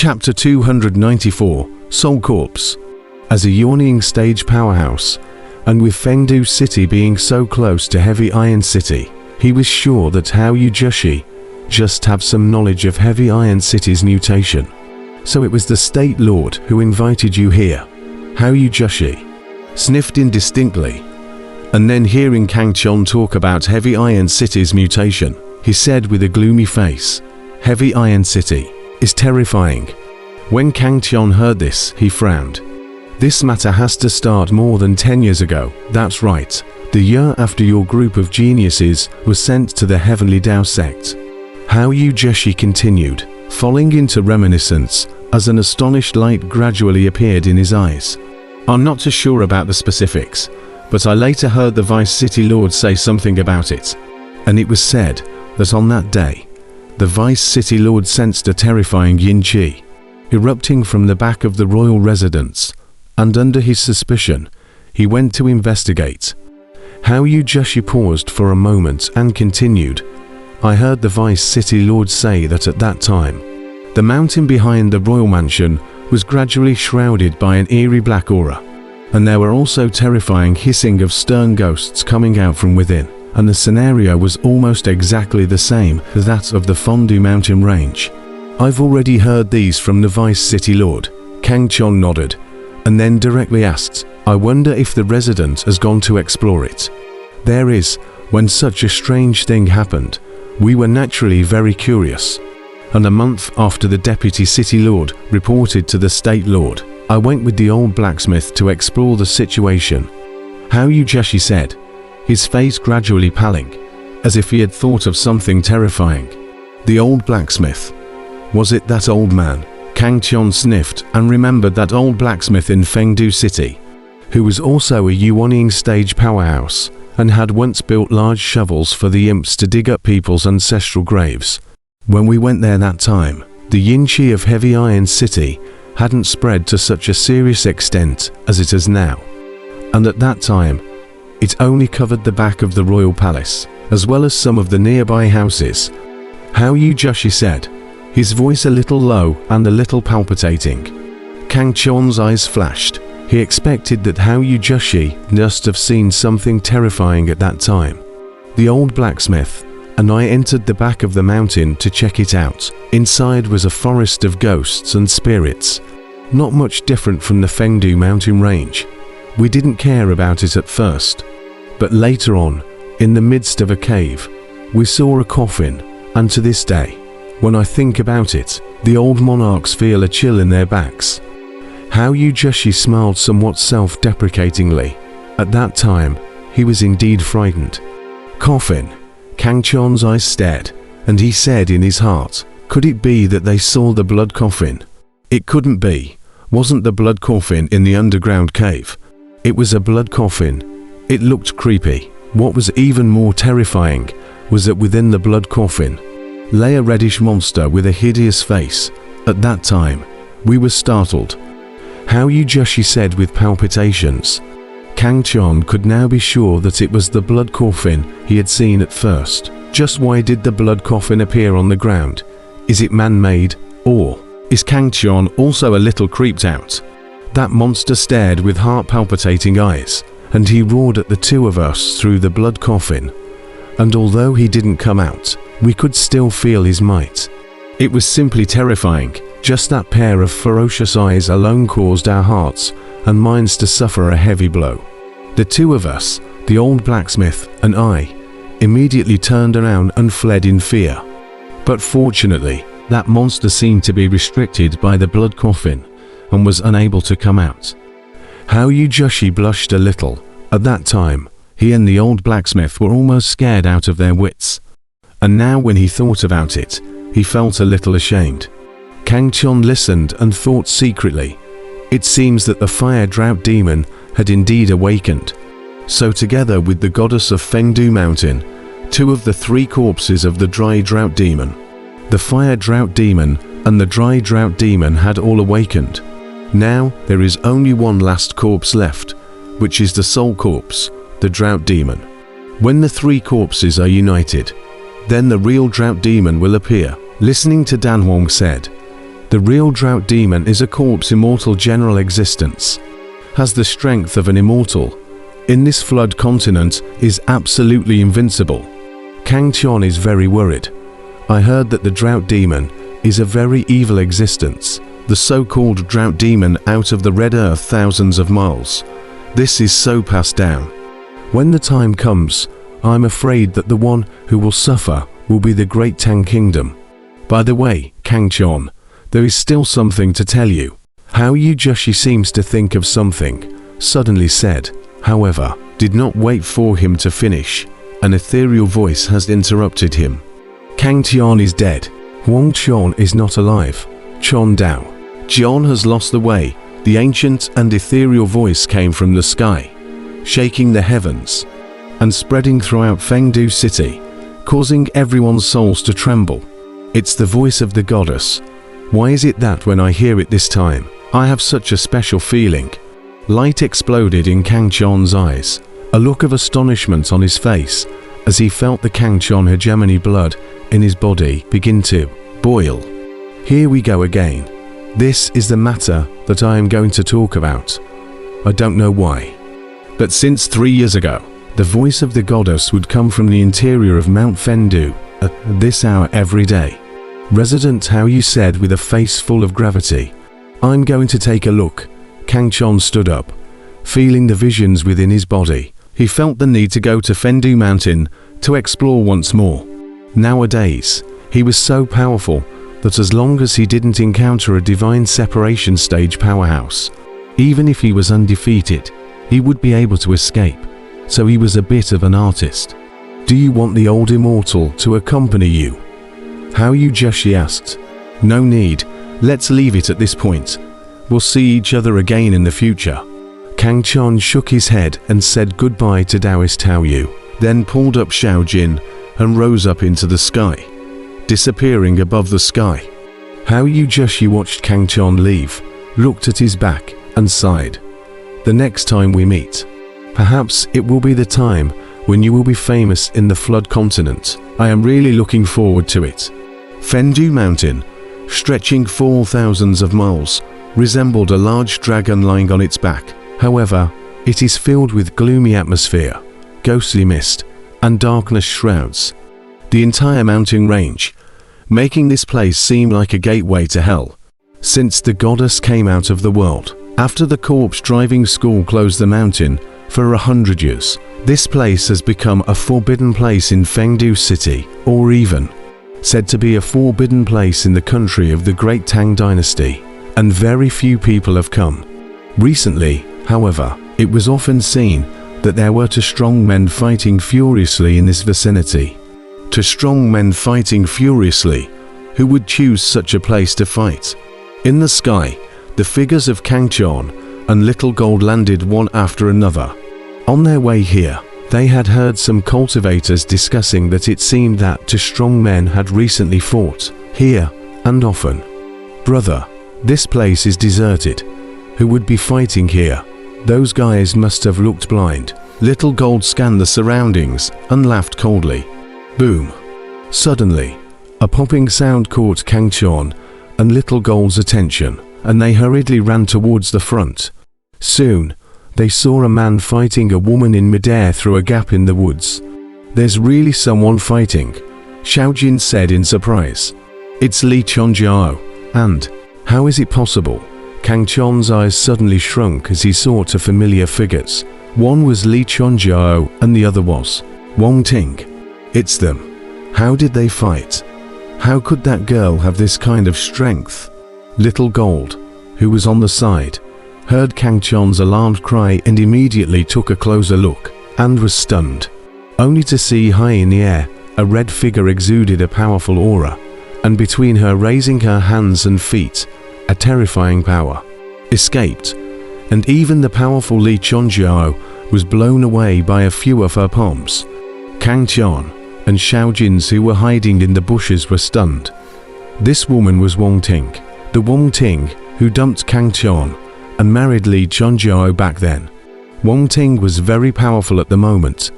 Chapter 294, Soul Corpse. As a yawning stage powerhouse, and with Fengdu City being so close to Heavy Iron City, he was sure that Hao Yujushi just have some knowledge of Heavy Iron City's mutation. So it was the State Lord who invited you here. Hao Yujushi sniffed indistinctly, and then hearing Kang Chon talk about Heavy Iron City's mutation, he said with a gloomy face, "Heavy Iron City is terrifying." When Kang Chon heard this, he frowned. This matter has to start more than 10 years ago. That's right. The year after your group of geniuses was sent to the Heavenly Dao sect. Hao Yujushi continued, falling into reminiscence as an astonished light gradually appeared in his eyes. I'm not too sure about the specifics, but I later heard the Vice City Lord say something about it. And it was said that on that day, the Vice City Lord sensed a terrifying yin qi erupting from the back of the royal residence, and under his suspicion, he went to investigate. Hao Yujushi paused for a moment and continued, I heard the Vice City Lord say that at that time, the mountain behind the royal mansion was gradually shrouded by an eerie black aura, and there were also terrifying hissing of stern ghosts coming out from within, and the scenario was almost exactly the same as that of the Fengdu mountain range. I've already heard these from the Vice City Lord. Kang Chon nodded, and then directly asked, I wonder if the resident has gone to explore it. There is, when such a strange thing happened, we were naturally very curious. And a month after the Deputy City Lord reported to the State Lord, I went with the old blacksmith to explore the situation. Hao Yujushi said, his face gradually paling, as if he had thought of something terrifying. The old blacksmith. Was it that old man? Kang Chon sniffed and remembered that old blacksmith in Fengdu City, who was also a Yuanying stage powerhouse, and had once built large shovels for the imps to dig up people's ancestral graves. When we went there that time, the yin qi of Heavy Iron City hadn't spread to such a serious extent as it has now. And at that time, it only covered the back of the royal palace, as well as some of the nearby houses. Hao Yujushi said, his voice a little low and a little palpitating. Kang Chon's eyes flashed. He expected that Hao Yujushi must have seen something terrifying at that time. The old blacksmith and I entered the back of the mountain to check it out. Inside was a forest of ghosts and spirits, not much different from the Fengdu mountain range. We didn't care about it at first, but later on, in the midst of a cave, we saw a coffin, and to this day, when I think about it, the old monarchs feel a chill in their backs. Hao Yujushi smiled somewhat self-deprecatingly. At that time, he was indeed frightened. Coffin. Kang Chon's eyes stared, and he said in his heart, could it be that they saw the blood coffin? It couldn't be. Wasn't the blood coffin in the underground cave? It was a blood coffin. It looked creepy. What was even more terrifying was that within the blood coffin lay a reddish monster with a hideous face. At that time, we were startled. Hao Yujushi said with palpitations. Kang Chon could now be sure that it was the blood coffin he had seen at first. Just why did the blood coffin appear on the ground? Is it man-made, or is Kang Chon also a little creeped out? That monster stared with heart-palpitating eyes, and he roared at the two of us through the blood coffin. And although he didn't come out, we could still feel his might. It was simply terrifying. Just that pair of ferocious eyes alone caused our hearts and minds to suffer a heavy blow. The two of us, the old blacksmith and I, immediately turned around and fled in fear. But fortunately, that monster seemed to be restricted by the blood coffin and was unable to come out. Hao Yujushi blushed a little. At that time, he and the old blacksmith were almost scared out of their wits. And now when he thought about it, he felt a little ashamed. Kang Chon listened and thought secretly. It seems that the fire drought demon had indeed awakened. So together with the goddess of Fengdu Mountain, two of the three corpses of the dry drought demon, the fire drought demon and the dry drought demon had all awakened. Now there is only one last corpse left, which is the soul corpse, the drought demon. When the three corpses are united, then the real drought demon will appear. Listening to Dan Huang said, The real drought demon is a corpse immortal general existence. Has the strength of an immortal. In this flood continent is absolutely invincible. Kang Chon is very worried. I heard that the drought demon is a very evil existence. The so-called drought demon out of the red earth thousands of miles. This is so passed down. When the time comes, I'm afraid that the one who will suffer will be the great Tang kingdom. By the way, Kang Chon, there is still something to tell you. How Yujushi seems to think of something, suddenly said, however, did not wait for him to finish. An ethereal voice has interrupted him. Kang Tian is dead. Wang Chon is not alive. Chon Dao. Jian has lost the way. The ancient and ethereal voice came from the sky, shaking the heavens, and spreading throughout Fengdu City, causing everyone's souls to tremble. It's the voice of the goddess. Why is it that when I hear it this time, I have such a special feeling? Light exploded in Kang Chon's eyes, a look of astonishment on his face, as he felt the Kang Chon hegemony blood in his body begin to boil. Here we go again. This is the matter that I am going to talk about. I don't know why. But since 3 years ago, the voice of the goddess would come from the interior of Mount Fengdu at this hour every day. Resident How you said with a face full of gravity. I'm going to take a look. Kang Chon stood up, feeling the visions within his body. He felt the need to go to Fengdu Mountain to explore once more. Nowadays, he was so powerful that as long as he didn't encounter a divine separation stage powerhouse, even if he was undefeated, he would be able to escape. So he was a bit of an artist. Do you want the old immortal to accompany you? How Yujushi asked. No need, let's leave it at this point. We'll see each other again in the future. Kang Chon shook his head and said goodbye to Taoist Tao Yu, then pulled up Xiao Jin and rose up into the sky, disappearing above the sky. How Yujushi watched Kang Chon leave, looked at his back, and sighed. The next time we meet, perhaps it will be the time when you will be famous in the flood continent. I am really looking forward to it. Fengdu Mountain, stretching 4,000s of miles, resembled a large dragon lying on its back. However, it is filled with gloomy atmosphere, ghostly mist, and darkness shrouds the entire mountain range, making this place seem like a gateway to hell. Since the goddess came out of the world, after the corpse driving school closed the mountain for 100 years, this place has become a forbidden place in Fengdu City, or even said to be a forbidden place in the country of the Great Tang Dynasty, and very few people have come. Recently, however, it was often seen that there were two strong men fighting furiously in this vicinity. Two strong men fighting furiously. Who would choose such a place to fight? In the sky, the figures of Kang Chon and Little Gold landed one after another. On their way here, they had heard some cultivators discussing that it seemed that two strong men had recently fought here, and often. Brother, this place is deserted. Who would be fighting here? Those guys must have looked blind. Little Gold scanned the surroundings and laughed coldly. Boom. Suddenly, a popping sound caught Kang Chon and Little Gold's attention, and they hurriedly ran towards the front. Soon, they saw a man fighting a woman in midair through a gap in the woods. There's really someone fighting, Xiao Jin said in surprise. It's Li Chonjiao, and how is it possible? Kang Chon's eyes suddenly shrunk as he saw two familiar figures. One was Li Chonjiao and the other was Wang Ting. It's them. How did they fight? How could that girl have this kind of strength? Little Gold, who was on the side, heard Kang Chon's alarmed cry and immediately took a closer look, and was stunned, only to see high in the air, a red figure exuded a powerful aura, and between her raising her hands and feet, a terrifying power escaped, and even the powerful Li Chonjiao was blown away by a few of her palms. Kang Chon and Xiao Jins who were hiding in the bushes were stunned. This woman was Wang Ting, the Wang Ting who dumped Kang Chon and married Li Chonjiao back then. Wang Ting was very powerful at the moment.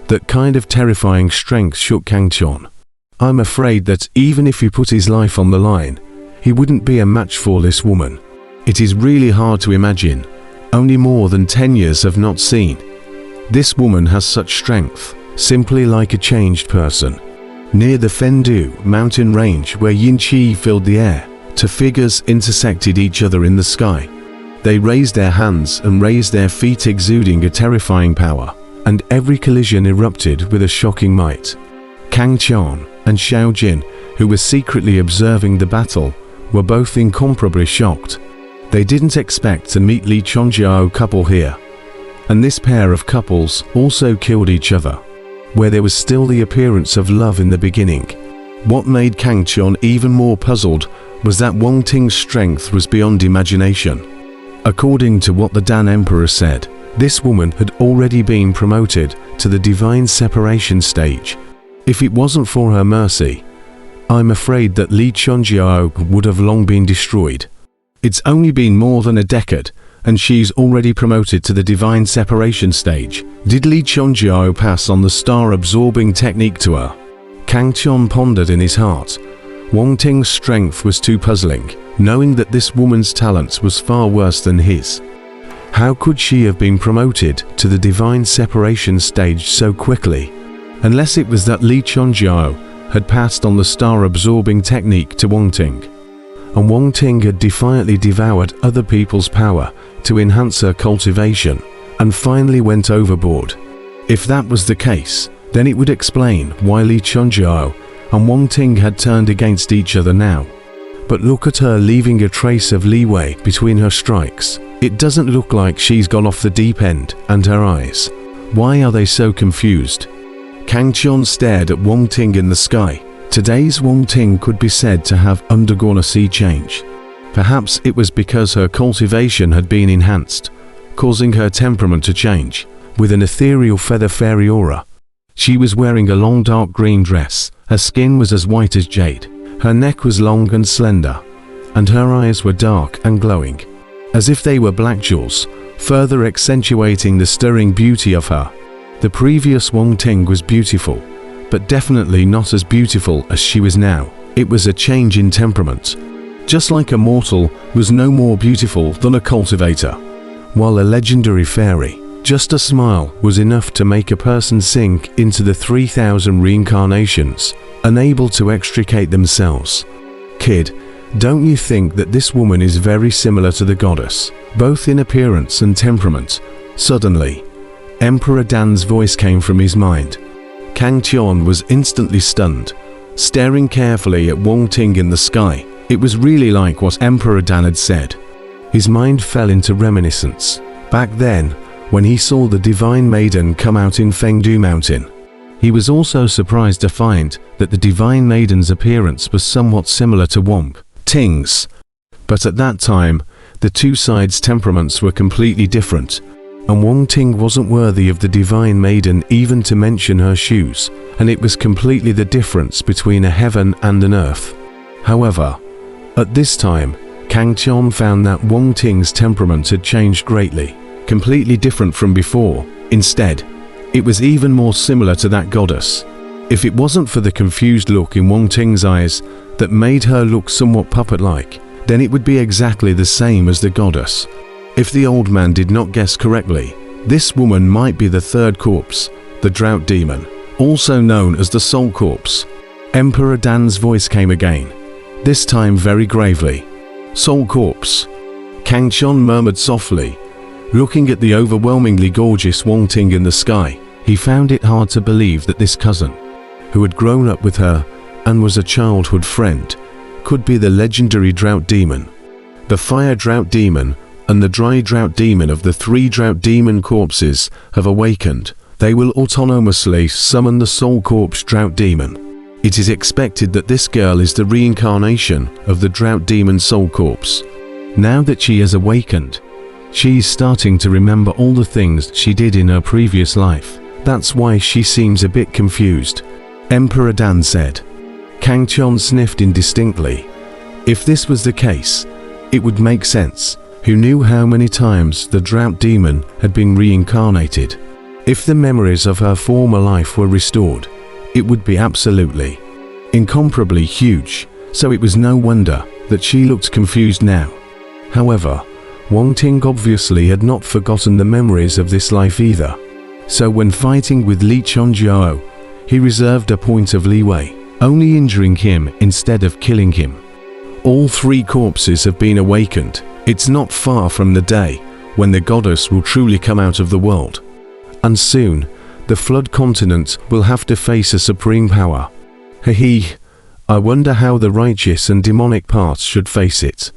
That kind of terrifying strength shook Kang Chon. I'm afraid that even if he put his life on the line, he wouldn't be a match for this woman. It is really hard to imagine. Only more than 10 years have not seen. This woman has such strength, simply like a changed person. Near the Fengdu mountain range where yin qi filled the air, two figures intersected each other in the sky. They raised their hands and raised their feet, exuding a terrifying power, and every collision erupted with a shocking might. Kang Qian and Xiao Jin, who were secretly observing the battle, were both incomparably shocked. They didn't expect to meet Li Chongjiao couple here. And this pair of couples also killed each other, where there was still the appearance of love in the beginning. What made Kang Qian even more puzzled was that Wang Ting's strength was beyond imagination. According to what the Dan Emperor said, this woman had already been promoted to the divine separation stage. If it wasn't for her mercy, I'm afraid that Li Chongjiao would have long been destroyed. It's only been more than a decade, and she's already promoted to the divine separation stage. Did Li Chongjiao pass on the star-absorbing technique to her? Kang Qian pondered in his heart. Wang Ting's strength was too puzzling, knowing that this woman's talents was far worse than his. How could she have been promoted to the divine separation stage so quickly? Unless it was that Li Chongjiao had passed on the star-absorbing technique to Wang Ting, and Wang Ting had defiantly devoured other people's power to enhance her cultivation, and finally went overboard. If that was the case, then it would explain why Li Chongjiao and Wang Ting had turned against each other now. But look at her leaving a trace of leeway between her strikes. It doesn't look like she's gone off the deep end, and her eyes. Why are they so confused? Kang Qian stared at Wang Ting in the sky. Today's Wang Ting could be said to have undergone a sea change. Perhaps it was because her cultivation had been enhanced, causing her temperament to change, with an ethereal feather fairy aura. She was wearing a long dark green dress, her skin was as white as jade, her neck was long and slender, and her eyes were dark and glowing, as if they were black jewels, further accentuating the stirring beauty of her. The previous Wang Ting was beautiful, but definitely not as beautiful as she was now. It was a change in temperament. Just like a mortal was no more beautiful than a cultivator, while a legendary fairy, just a smile was enough to make a person sink into the 3,000 reincarnations, unable to extricate themselves. Kid, don't you think that this woman is very similar to the goddess, both in appearance and temperament? Suddenly, Emperor Dan's voice came from his mind. Kang Qian was instantly stunned, staring carefully at Wang Ting in the sky. It was really like what Emperor Dan had said. His mind fell into reminiscence. Back then, when he saw the Divine Maiden come out in Fengdu Mountain. He was also surprised to find that the Divine Maiden's appearance was somewhat similar to Wang Ting's. But at that time, the two sides' temperaments were completely different, and Wang Ting wasn't worthy of the Divine Maiden even to mention her shoes, and it was completely the difference between a heaven and an earth. However, at this time, Kang Qian found that Wang Ting's temperament had changed greatly, completely different from before. Instead, it was even more similar to that goddess. If it wasn't for the confused look in Wang Ting's eyes that made her look somewhat puppet-like, then it would be exactly the same as the goddess. If the old man did not guess correctly, this woman might be the third corpse, the drought demon, also known as the soul corpse. Emperor Dan's voice came again, this time very gravely. Soul corpse. Kang Qian murmured softly. Looking at the overwhelmingly gorgeous Wang Ting in the sky, he found it hard to believe that this cousin, who had grown up with her and was a childhood friend, could be the legendary drought demon. The fire drought demon and the dry drought demon of the three drought demon corpses have awakened. They will autonomously summon the soul corpse drought demon. It is expected that this girl is the reincarnation of the drought demon soul corpse. Now that she has awakened, she is starting to remember all the things she did in her previous life. That's why she seems a bit confused, Emperor Dan said. Kang Qian sniffed indistinctly. If this was the case, it would make sense. Who knew how many times the drought demon had been reincarnated? If the memories of her former life were restored, it would be absolutely, incomparably huge, so it was no wonder that she looked confused now. However, Wang Ting obviously had not forgotten the memories of this life either. So when fighting with Li Chongjiao, he reserved a point of leeway, only injuring him instead of killing him. All three corpses have been awakened. It's not far from the day when the goddess will truly come out of the world. And soon, the flood continent will have to face a supreme power. Hee, I wonder how the righteous and demonic parts should face it.